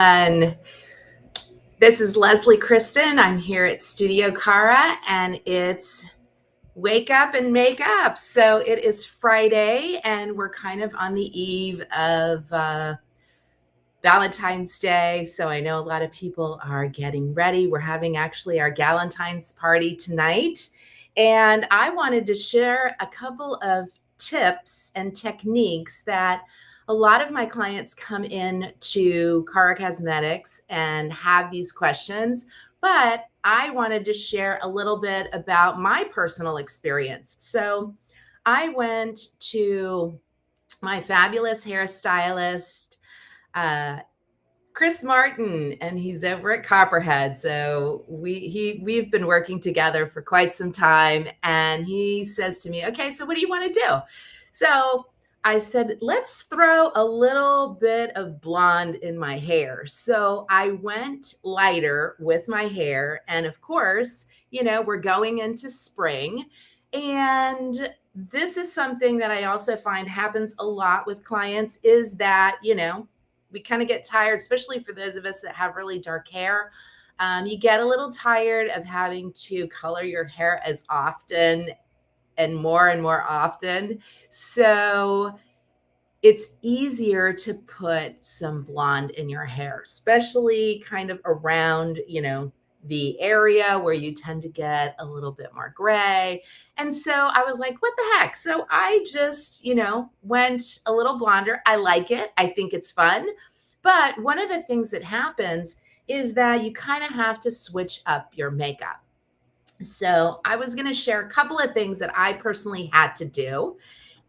And this is Leslie Christin. I'm here at Studio Cara, and it's Wake Up and Make Up. So it is Friday, and we're kind of on the eve of Valentine's Day. So I know a lot of people are getting ready. We're having actually our Galentine's party tonight. And I wanted to share a couple of tips and techniques that a lot of my clients come in to Cara Cosmetics and have these questions. But I wanted to share a little bit about my personal experience. So I went to my fabulous hairstylist, uh, Chris Martin, and he's over at Copperhead. So we've been working together for quite some time, and he says to me, "Okay, so what do you want to do?" So I said, "Let's throw a little bit of blonde in my hair." So I went lighter with my hair, and of course, we're going into spring, and this is something that I also find happens a lot with clients is that, we kind of get tired, especially for those of us that have really dark hair. You get a little tired of having to color your hair as often and more often. So it's easier to put some blonde in your hair, especially kind of around, the area where you tend to get a little bit more gray. And so I was like, what the heck? So I just, went a little blonder. I like it. I think it's fun. But one of the things that happens is that you kind of have to switch up your makeup. So I was going to share a couple of things that I personally had to do.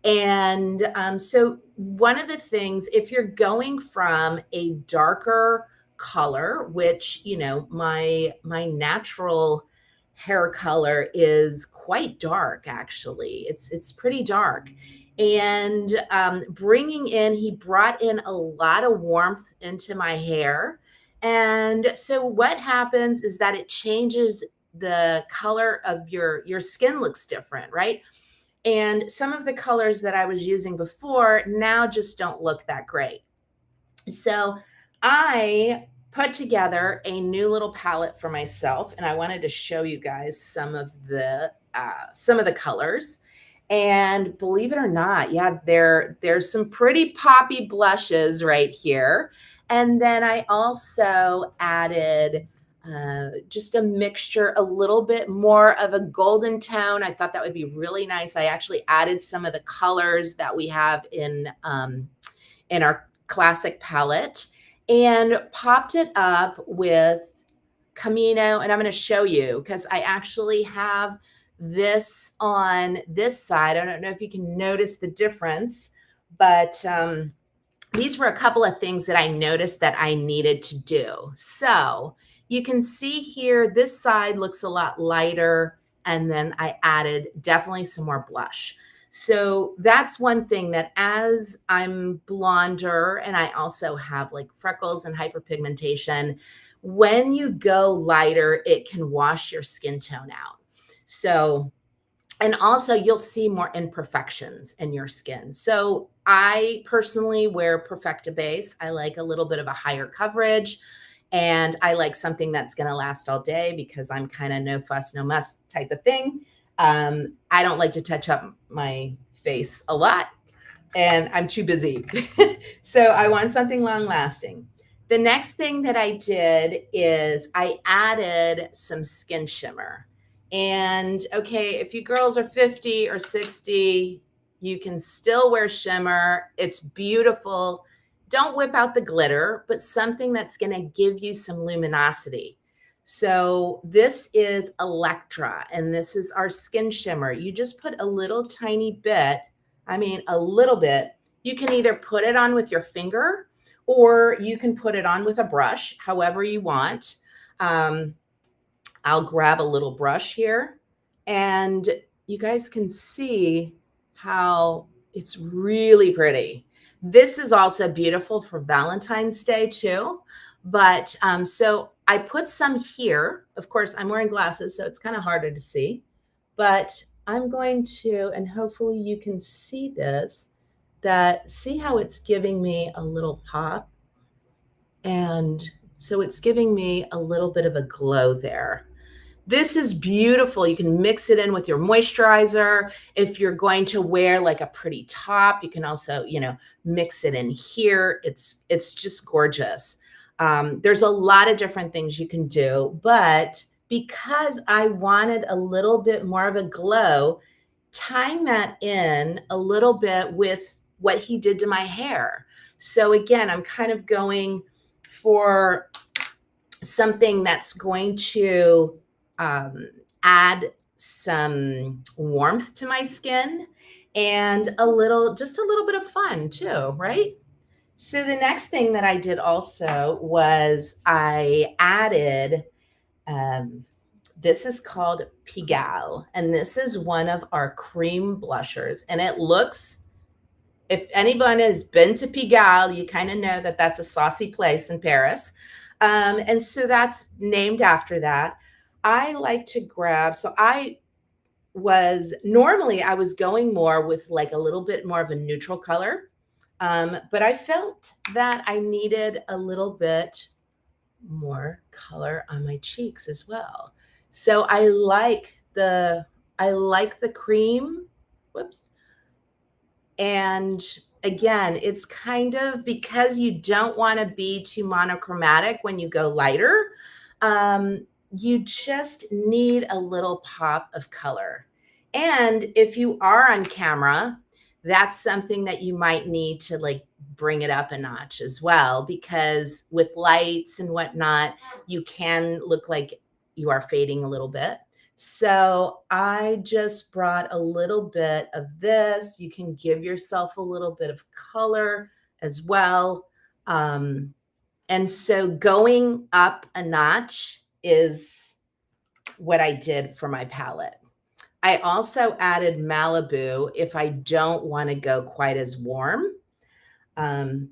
And so one of the things, if you're going from a darker color, which, my natural hair color is quite dark, actually. It's pretty dark. And he brought in a lot of warmth into my hair. And so what happens is that it changes the color of your skin looks different, right? And some of the colors that I was using before now just don't look that great. So I put together a new little palette for myself, and I wanted to show you guys some of the colors. And believe it or not, yeah, there's some pretty poppy blushes right here. And then I also added just a mixture, a little bit more of a golden tone. I thought that would be really nice. I actually added some of the colors that we have in our classic palette and popped it up with Camino. And I'm going to show you because I actually have this on this side. I don't know if you can notice the difference, but these were a couple of things that I noticed that I needed to do. So you can see here, this side looks a lot lighter. And then I added definitely some more blush. So that's one thing that as I'm blonder and I also have like freckles and hyperpigmentation, when you go lighter, it can wash your skin tone out. So and also you'll see more imperfections in your skin. So I personally wear Perfecta base. I like a little bit of a higher coverage, and I like something that's going to last all day because I'm kind of no fuss, no muss type of thing. I don't like to touch up my face a lot, and I'm too busy. So I want something long lasting. The next thing that I did is I added some skin shimmer. And okay, if you girls are 50 or 60, you can still wear shimmer. It's beautiful. Don't whip out the glitter, but something that's going to give you some luminosity. So this is Electra, and this is our skin shimmer. You just put a little tiny bit, a little bit. You can either put it on with your finger or you can put it on with a brush, however you want. I'll grab a little brush here, and you guys can see how it's really pretty. This is also beautiful for Valentine's Day too. But so I put some here. Of course, I'm wearing glasses, so it's kind of harder to see. But I'm going to, and hopefully you can see this, see how it's giving me a little pop. And so it's giving me a little bit of a glow there. This is beautiful. You can mix it in with your moisturizer. If you're going to wear like a pretty top, you can also, mix it in here. It's just gorgeous. There's a lot of different things you can do, but because I wanted a little bit more of a glow, tying that in a little bit with what he did to my hair. So again, I'm kind of going for something that's going to add some warmth to my skin and just a little bit of fun too, right? So the next thing that I did also was I added, this is called Pigalle, and this is one of our cream blushers, and it looks, if anyone has been to Pigalle, you kind of know that that's a saucy place in Paris. And so that's named after that. I like to grab, so normally I was going more with like a little bit more of a neutral color. But I felt that I needed a little bit more color on my cheeks as well. So I like the cream. Whoops. And again, it's kind of because you don't want to be too monochromatic when you go lighter. You just need a little pop of color. And if you are on camera, that's something that you might need to like bring it up a notch as well, because with lights and whatnot, you can look like you are fading a little bit. So I just brought a little bit of this. You can give yourself a little bit of color as well. And so going up a notch is what I did for my palette. I also added Malibu if I don't want to go quite as warm. And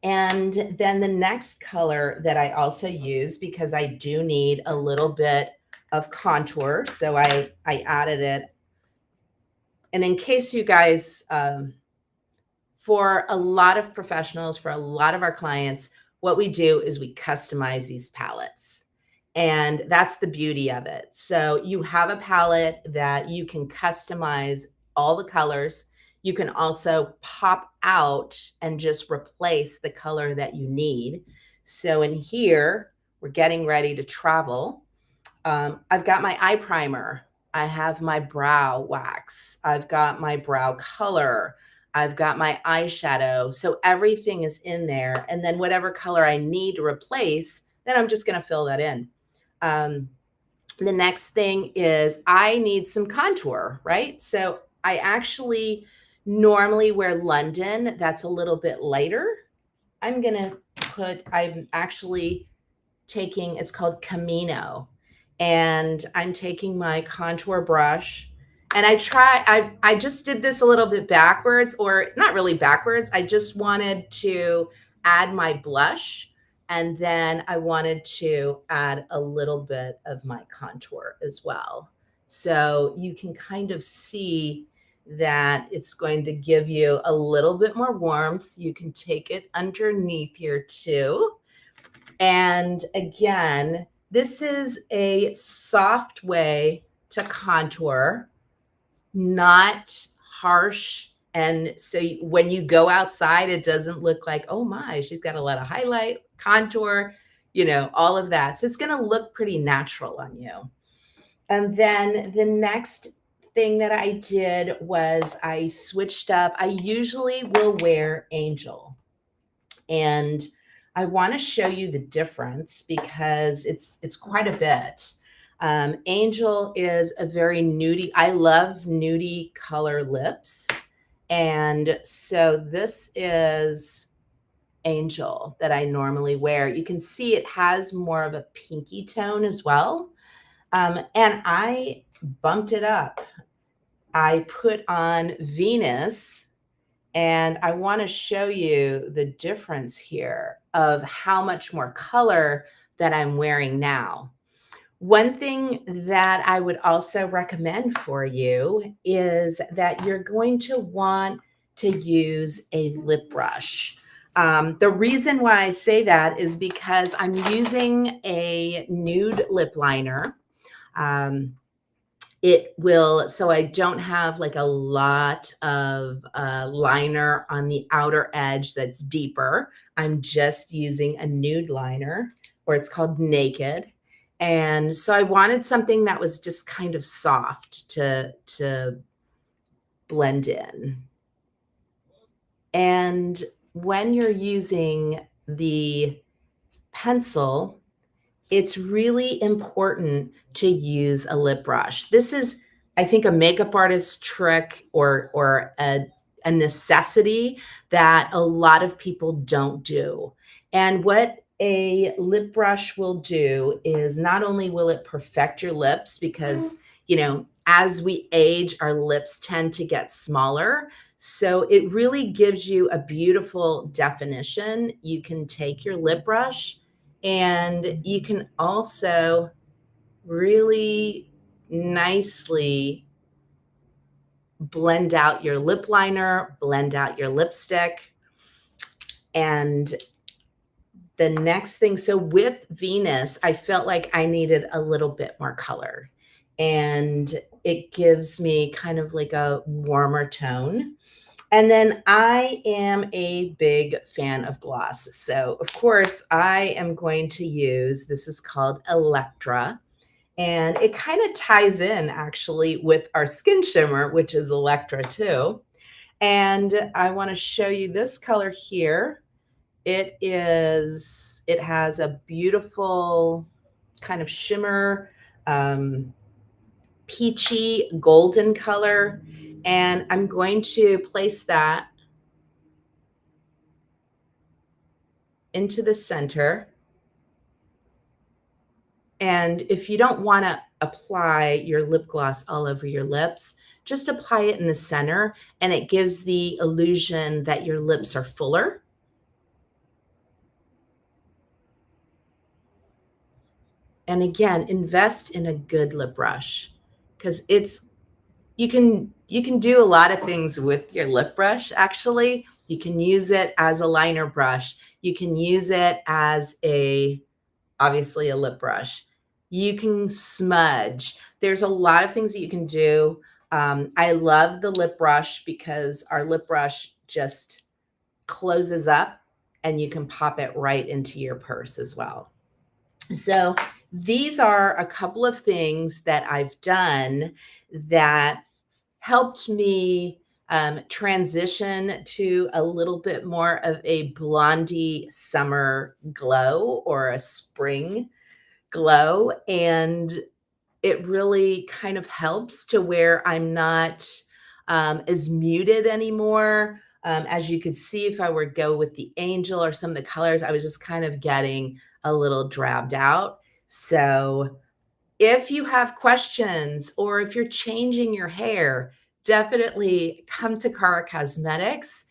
then the next color that I also use, because I do need a little bit of contour, so I added it. And in case you guys, for a lot of professionals, for a lot of our clients, what we do is we customize these palettes. And that's the beauty of it. So you have a palette that you can customize all the colors. You can also pop out and just replace the color that you need. So in here, we're getting ready to travel. I've got my eye primer. I have my brow wax. I've got my brow color. I've got my eyeshadow. So everything is in there. And then whatever color I need to replace, then I'm just going to fill that in. The next thing is I need some contour, right? So I actually normally wear London. That's a little bit lighter. I'm actually taking, it's called Camino. And I'm taking my contour brush, and I just did this a little bit backwards, or not really backwards. I just wanted to add my blush, and then I wanted to add a little bit of my contour as well. So you can kind of see that it's going to give you a little bit more warmth. You can take it underneath here too. And again, this is a soft way to contour, not harsh. And so when you go outside, it doesn't look like, oh my, she's got a lot of highlight, contour, all of that. So it's going to look pretty natural on you. And then the next thing that I did was I switched up. I usually will wear Angel. And I want to show you the difference because it's quite a bit. Angel is a very nudie. I love nudie color lips. And so this is Angel that I normally wear. You can see it has more of a pinky tone as well. And I bumped it up. I put on Venus, and I want to show you the difference here of how much more color that I'm wearing now. One thing that I would also recommend for you is that you're going to want to use a lip brush. The reason why I say that is because I'm using a nude lip liner. Um, it will, so I don't have like a lot of liner on the outer edge that's deeper. I'm just using a nude liner, or it's called Naked. And so I wanted something that was just kind of soft to blend in. And when you're using the pencil, it's really important to use a lip brush. This is, I think, a makeup artist trick, or a necessity that a lot of people don't do. And what a lip brush will do is not only will it perfect your lips, because, as we age, our lips tend to get smaller. So it really gives you a beautiful definition. You can take your lip brush and you can also really nicely blend out your lip liner, blend out your lipstick. And the next thing, so with Venus, I felt like I needed a little bit more color. And it gives me kind of like a warmer tone. And then I am a big fan of gloss. So, of course, I am going to use, this is called Electra. And it kind of ties in actually with our skin shimmer, which is Electra too. And I want to show you this color here. It has a beautiful kind of shimmer, peachy golden color. And I'm going to place that into the center. And if you don't want to apply your lip gloss all over your lips, just apply it in the center, and it gives the illusion that your lips are fuller. And again, invest in a good lip brush, because you can do a lot of things with your lip brush. Actually, you can use it as a liner brush. You can use it as obviously a lip brush. You can smudge. There's a lot of things that you can do. I love the lip brush because our lip brush just closes up and you can pop it right into your purse as well. So these are a couple of things that I've done that helped me transition to a little bit more of a blondie summer glow, or a spring glow. And it really kind of helps to where I'm not as muted anymore. As you could see, if I were to go with the angel or some of the colors, I was just kind of getting a little drabbed out. So if you have questions, or if you're changing your hair, definitely come to Cara Cosmetics.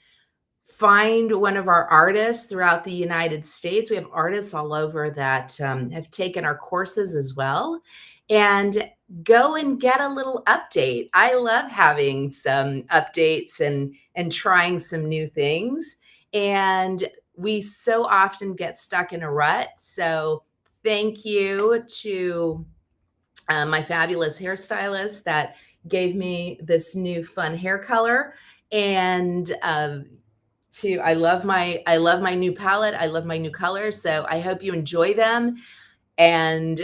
Find one of our artists throughout the United States. We have artists all over that have taken our courses as well. And go and get a little update. I love having some updates and trying some new things. And we so often get stuck in a rut. So thank you to my fabulous hairstylist that gave me this new fun hair color. And I love my new palette. I love my new colors. So I hope you enjoy them, and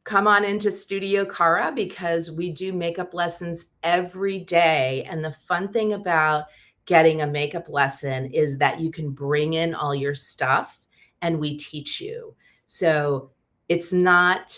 come on into Studio Cara, because we do makeup lessons every day. And the fun thing about getting a makeup lesson is that you can bring in all your stuff and we teach you. So it's not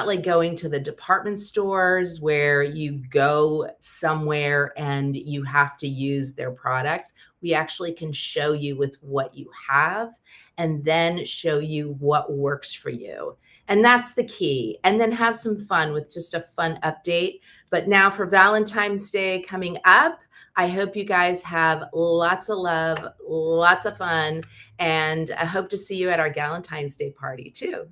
like going to the department stores where you go somewhere and you have to use their products. We actually can show you with what you have, and then show you what works for you. And that's the key. And then have some fun with just a fun update. But now for Valentine's Day coming up, I hope you guys have lots of love, lots of fun, and I hope to see you at our Valentine's Day party too.